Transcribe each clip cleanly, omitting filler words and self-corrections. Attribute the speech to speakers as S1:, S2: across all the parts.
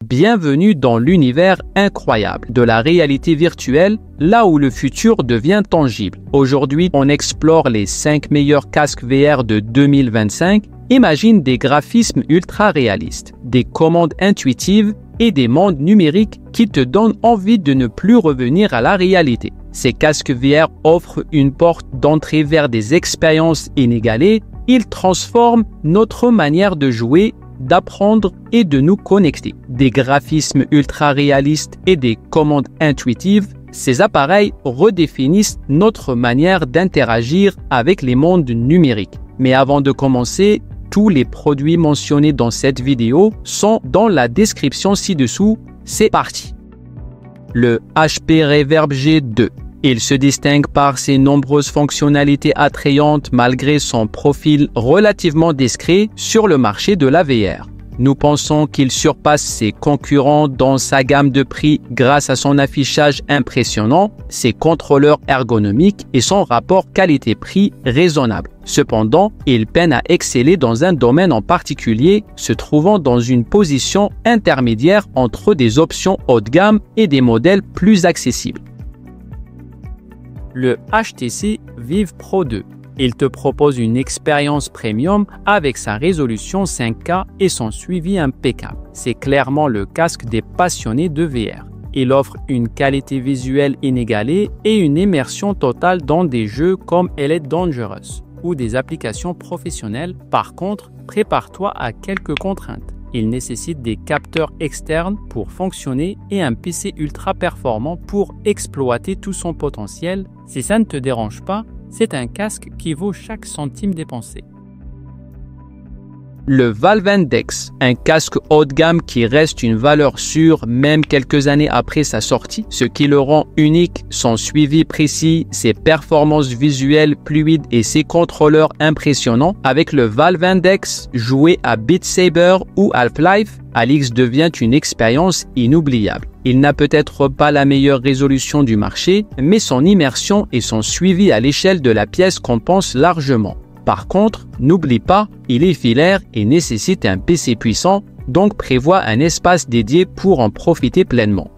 S1: Bienvenue dans l'univers incroyable de la réalité virtuelle, là où le futur devient tangible. Aujourd'hui, on explore les 5 meilleurs casques VR de 2025. Imagine des graphismes ultra réalistes, des commandes intuitives et des mondes numériques qui te donnent envie de ne plus revenir à la réalité. Ces casques VR offrent une porte d'entrée vers des expériences inégalées. Ils transforment notre manière de jouer, d'apprendre et de nous connecter. Des graphismes ultra réalistes et des commandes intuitives, ces appareils redéfinissent notre manière d'interagir avec les mondes numériques. Mais avant de commencer, tous les produits mentionnés dans cette vidéo sont dans la description ci-dessous. C'est parti! Le HP Reverb G2. Il se distingue par ses nombreuses fonctionnalités attrayantes malgré son profil relativement discret sur le marché de la VR. Nous pensons qu'il surpasse ses concurrents dans sa gamme de prix grâce à son affichage impressionnant, ses contrôleurs ergonomiques et son rapport qualité-prix raisonnable. Cependant, il peine à exceller dans un domaine en particulier, se trouvant dans une position intermédiaire entre des options haut de gamme et des modèles plus accessibles. Le HTC Vive Pro 2. Il te propose une expérience premium avec sa résolution 5K et son suivi impeccable. C'est clairement le casque des passionnés de VR. Il offre une qualité visuelle inégalée et une immersion totale dans des jeux comme Elite Dangerous ou des applications professionnelles. Par contre, prépare-toi à quelques contraintes. Il nécessite des capteurs externes pour fonctionner et un PC ultra performant pour exploiter tout son potentiel. Si ça ne te dérange pas, c'est un casque qui vaut chaque centime dépensé. Le Valve Index, un casque haut de gamme qui reste une valeur sûre même quelques années après sa sortie. Ce qui le rend unique, son suivi précis, ses performances visuelles fluides et ses contrôleurs impressionnants. Avec le Valve Index, jouer à Beat Saber ou Half-Life, Alix devient une expérience inoubliable. Il n'a peut-être pas la meilleure résolution du marché, mais son immersion et son suivi à l'échelle de la pièce compensent largement. Par contre, n'oublie pas, il est filaire et nécessite un PC puissant, donc prévois un espace dédié pour en profiter pleinement.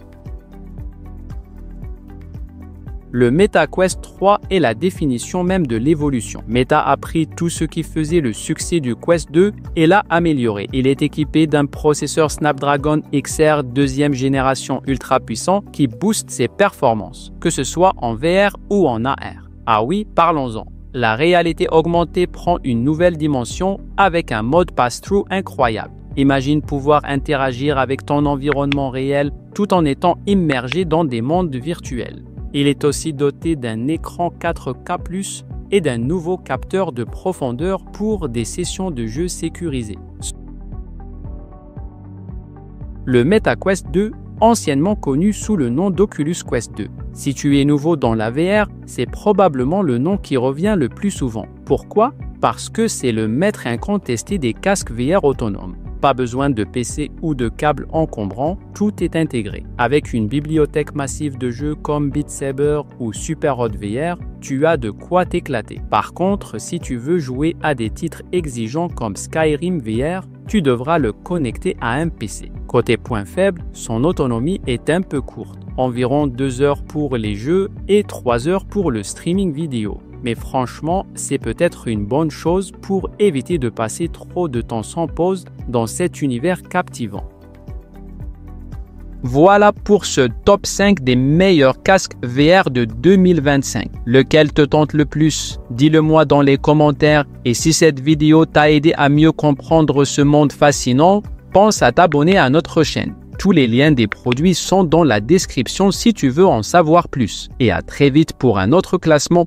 S1: Le Meta Quest 3 est la définition même de l'évolution. Meta a pris tout ce qui faisait le succès du Quest 2 et l'a amélioré. Il est équipé d'un processeur Snapdragon XR 2e génération ultra puissant qui booste ses performances, que ce soit en VR ou en AR. Ah oui, parlons-en. La réalité augmentée prend une nouvelle dimension avec un mode pass-through incroyable. Imagine pouvoir interagir avec ton environnement réel tout en étant immergé dans des mondes virtuels. Il est aussi doté d'un écran 4K+, et d'un nouveau capteur de profondeur pour des sessions de jeu sécurisées. Le Meta Quest 2, anciennement connu sous le nom d'Oculus Quest 2. Si tu es nouveau dans la VR, c'est probablement le nom qui revient le plus souvent. Pourquoi? Parce que c'est le maître incontesté des casques VR autonomes. Pas besoin de PC ou de câbles encombrants, tout est intégré. Avec une bibliothèque massive de jeux comme Beat Saber ou Superhot VR, tu as de quoi t'éclater. Par contre, si tu veux jouer à des titres exigeants comme Skyrim VR, tu devras le connecter à un PC. Côté point faible, son autonomie est un peu courte, environ 2 heures pour les jeux et 3 heures pour le streaming vidéo. Mais franchement, c'est peut-être une bonne chose pour éviter de passer trop de temps sans pause dans cet univers captivant. Voilà pour ce top 5 des meilleurs casques VR de 2025. Lequel te tente le plus? Dis-le moi dans les commentaires. Et si cette vidéo t'a aidé à mieux comprendre ce monde fascinant, pense à t'abonner à notre chaîne. Tous les liens des produits sont dans la description si tu veux en savoir plus. Et à très vite pour un autre classement.